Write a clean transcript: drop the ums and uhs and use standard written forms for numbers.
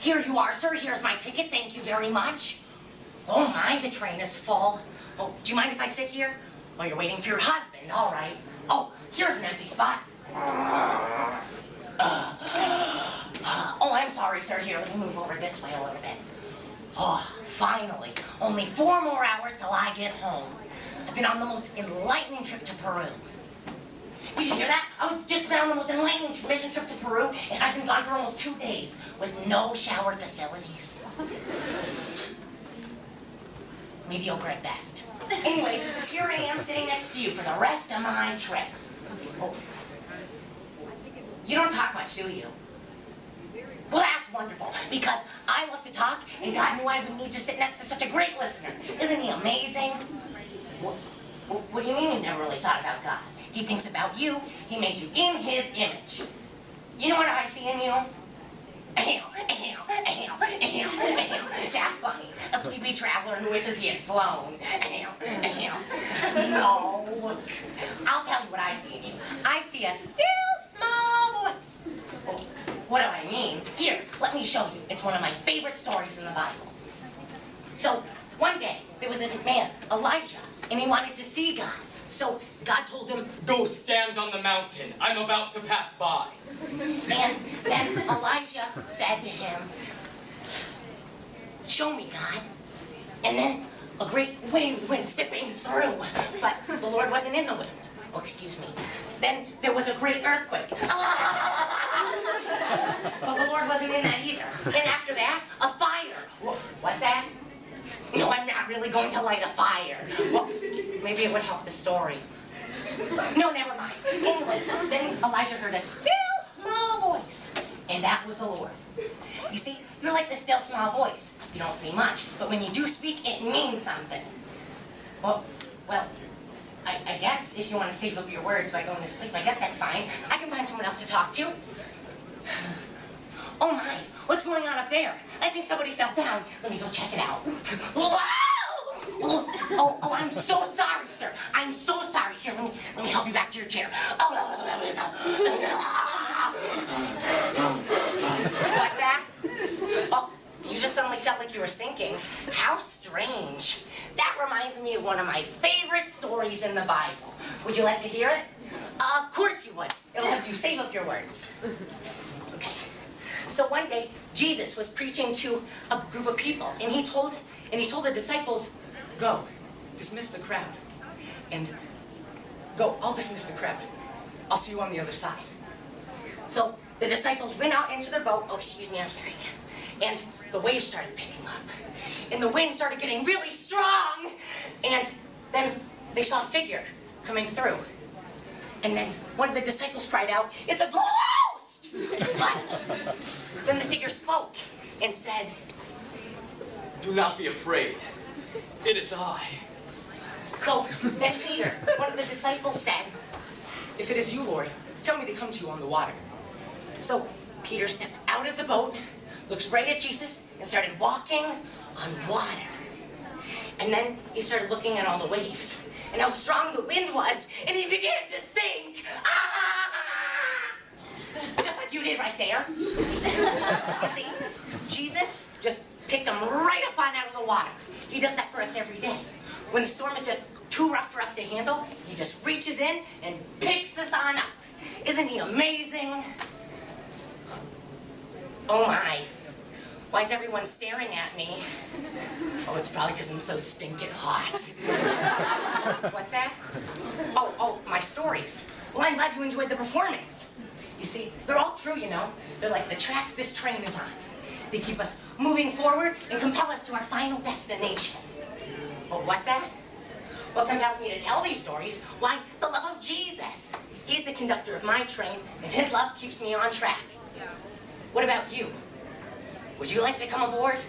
Here you are, sir. Here's my ticket. Thank you very much. Oh my, the train is full. Oh, do you mind if I sit here? Oh, you're waiting for your husband. All right. Oh, here's an empty spot. Oh, I'm sorry, sir. Here, let me move over this way a little bit. Oh, finally. Only 4 more hours till I get home. I've been on the most enlightening trip to Peru. Did you hear that? I've just been on the most enlightening mission trip to Peru, and I've been gone for almost 2 days with no shower facilities. Mediocre at best. Anyways, here I am sitting next to you for the rest of my trip. Oh. You don't talk much, do you? Well, that's wonderful, because I love to talk, and God knew I would need to sit next to such a great listener. Isn't he amazing? What do you mean you've never really thought about God? He thinks about you. He made you in his image. You know what I see in you? That's funny. A sleepy traveler who wishes he had flown. No. I'll tell you what I see in you. I see a still small voice. Oh, what do I mean? Here, let me show you. It's one of my favorite stories in the Bible. So, one day, there was this man, Elijah, and he wanted to see God. So, God told him, "Go stand on the mountain. I'm about to pass by." And then Elijah said to him, "Show me, God." And then a great wind went zipping through, but the Lord wasn't in the wind. Oh, excuse me. Then there was a great earthquake. But the Lord wasn't in that either. And after that, a fire. What's that? No, I'm not really going to light a fire. Well, maybe it would help the story. No, never mind. Anyways, then Elijah heard a still small voice, and that was the Lord. You see, you're like the still small voice. You don't see much, but when you do speak, it means something. Well, I guess if you want to save up your words by going to sleep, I guess that's fine. I can find someone else to talk to. Oh my, what's going on up there? I think somebody fell down. Let me go check it out. Wow! Oh, I'm so sorry, sir. I'm so sorry. Here, let me help you back to your chair. What's that? Oh, you just suddenly felt like you were sinking. How strange. That reminds me of one of my favorite stories in the Bible. Would you like to hear it? Of course you would. It'll help you save up your words. Okay. So one day, Jesus was preaching to a group of people, and he told the disciples, "Go, dismiss the crowd, and go, I'll dismiss the crowd. I'll see you on the other side." So the disciples went out into their boat. Oh, excuse me, I'm sorry again. And the waves started picking up, and the wind started getting really strong, and then they saw a figure coming through. And then one of the disciples cried out, "It's a ghost!" But then the figure spoke and said, "Do not be afraid. It is I." So then Peter, one of the disciples, said, "If it is you, Lord, tell me to come to you on the water." So Peter stepped out of the boat, looked right at Jesus, and started walking on water. And then he started looking at all the waves and how strong the wind was, and he began to sink. Just like you did right there. You see, Jesus just picked him right up on out of the water. He does that for us every day. When the storm is just too rough for us to handle, he just reaches in and picks us on up. Isn't he amazing? Oh my. Why is everyone staring at me? Oh, it's probably because I'm so stinking hot. What's that? Oh, my stories. Well, I'm glad you enjoyed the performance. You see, they're all true, you know. They're like the tracks this train is on. They keep us moving forward and compel us to our final destination. Oh, what's that? What compels me to tell these stories? Why, the love of Jesus. He's the conductor of my train, and his love keeps me on track. What about you? Would you like to come aboard?